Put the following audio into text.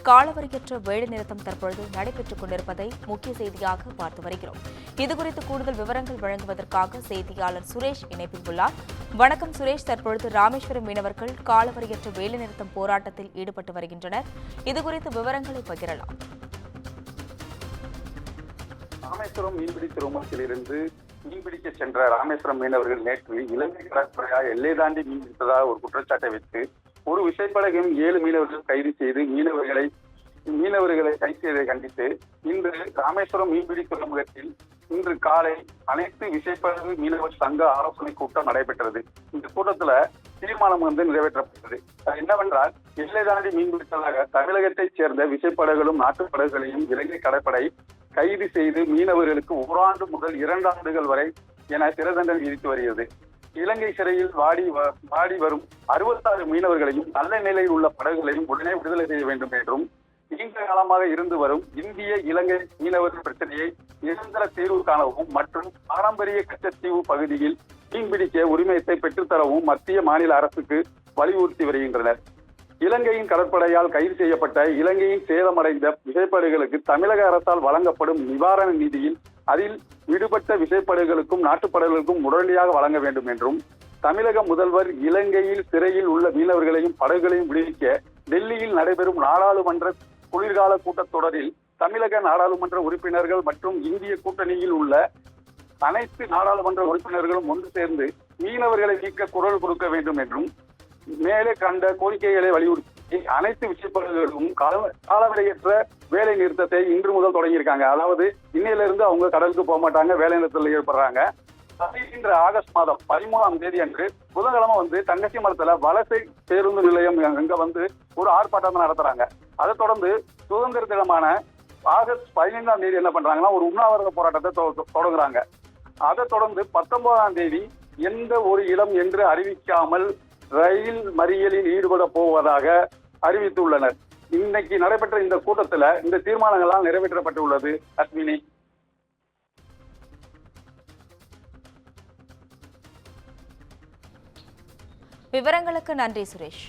காலவரையற்ற வேலைநிறுத்தம் தற்பொழுது நடைபெற்றுக் கொண்டிருப்பதை முக்கிய செய்தியாக பார்த்து வருகிறோம். இதுகுறித்து கூடுதல் விவரங்கள் வழங்குவதற்காக செய்தியாளர் சுரேஷ் இணைப்பில் உள்ளார். வணக்கம் சுரேஷ். தற்பொழுது ராமேஸ்வரம் மீனவர்கள் காலவரையற்ற வேலைநிறுத்தம் போராட்டத்தில் ஈடுபட்டு வருகின்றனர். இதுகுறித்து விவரங்களை பகிரலாம். ராமேஸ்வரம் மீன்பிடி துறைமுகத்திலிருந்து மீன்பிடிக்க சென்ற ராமேஸ்வரம் மீனவர்கள் நேற்று இலங்கை கடற்படையாக எல்லை தாண்டி மீன்பிடித்ததாக ஒரு குற்றச்சாட்டை வைத்து ஒரு விசைப்படகையும் 7 மீனவர்கள் கைது செய்து மீனவர்களை கைது செய்ததை கண்டித்து இன்று ராமேஸ்வரம் மீன்பிடி துறைமுகத்தில் இன்று காலை அனைத்து விசைப்படகு மீனவர் சங்க ஆலோசனை கூட்டம் நடைபெற்றது. இந்த கூட்டத்துல தீர்மானம் நிறைவேற்றப்பட்டது. என்னவென்றால் எல்லை தாண்டி மீன்பிடித்ததாக தமிழகத்தைச் சேர்ந்த விசைப்படகுகளும் நாட்டுப்படகுகளையும் இலங்கை கடற்படை கைது செய்து மீனவர்களுக்கு 1 ஆண்டு முதல் 2 ஆண்டுகள் வரை என சிறை தண்டனை விதித்து வருகிறது. இலங்கை சிறையில் வாடி வரும் 66 மீனவர்களையும் நல்ல நிலையில் உள்ள படகுகளையும் உடனே விடுதலை செய்ய வேண்டும் என்றும் நீண்ட காலமாக இருந்து வரும் இந்திய இலங்கை மீனவர்கள் பிரச்சனையை நிரந்தர தீர்வு காணவும் மற்றும் பாரம்பரிய கச்சத்தீவு பகுதியில் மீன்பிடிக்க உரிமையத்தை பெற்றுத்தரவும் மத்திய மாநில அரசுக்கு வலியுறுத்தி வருகின்றனர். இலங்கையின் கடற்படையால் கைது செய்யப்பட்ட இலங்கையின் சேதமடைந்த விசைப்படகுகளுக்கு தமிழக அரசால் வழங்கப்படும் நிவாரண நிதியில் அதில் விடுபட்ட விசைப்படகுகளுக்கும் நாட்டுப்படகுகளுக்கும் உடனடியாக வழங்க வேண்டும் என்றும் தமிழக முதல்வர் இலங்கையில் சிறையில் உள்ள மீனவர்களையும் படகுகளையும் விடுவிக்க டெல்லியில் நடைபெறும் நாடாளுமன்ற குளிர்கால கூட்டத்தொடரில் தமிழக நாடாளுமன்ற உறுப்பினர்கள் மற்றும் இந்திய கூட்டணியில் உள்ள அனைத்து நாடாளுமன்ற உறுப்பினர்களும் ஒன்று சேர்ந்து மீனவர்களை நீக்க குரல் கொடுக்க வேண்டும் என்றும் மேலே கண்ட கோரிக்கைகளை வலியுறுத்தி அனைத்து விசைப்படகுகளும் காலவரையற்ற வேலை நிறுத்தத்தை இன்று முதல் தொடங்கியிருக்காங்க. அதாவது இன்னையிலிருந்து அவங்க கடலுக்கு போக மாட்டாங்க, வேலை நிறுத்தத்தில் ஈடுபடுறாங்க. வருகின்ற ஆகஸ்ட் மாதம் 13ஆம் தேதி அன்று புதன்கிழமை தங்கச்சி மரத்துல வலசை பேருந்து நிலையம் அங்க ஒரு ஆர்ப்பாட்டம் நடத்துறாங்க. அதை தொடர்ந்து சுதந்திர தினமான ஆகஸ்ட் 15ஆம் தேதி என்ன பண்றாங்கன்னா ஒரு உண்ணாவிரத போராட்டத்தை தொடங்குறாங்க. அதை தொடர்ந்து 19ஆம் தேதி எந்த ஒரு இடம் என்று அறிவிக்காமல் ரயில் மறியலில் ஈடுபட போவதாக அறிவித்துள்ளனர். இன்னைக்கு நடைபெற்ற இந்த கூட்டத்தில் இந்த தீர்மானங்களால் நிறைவேற்றப்பட்டுள்ளது. அஸ்வினி, விவரங்களுக்கு நன்றி சுரேஷ்.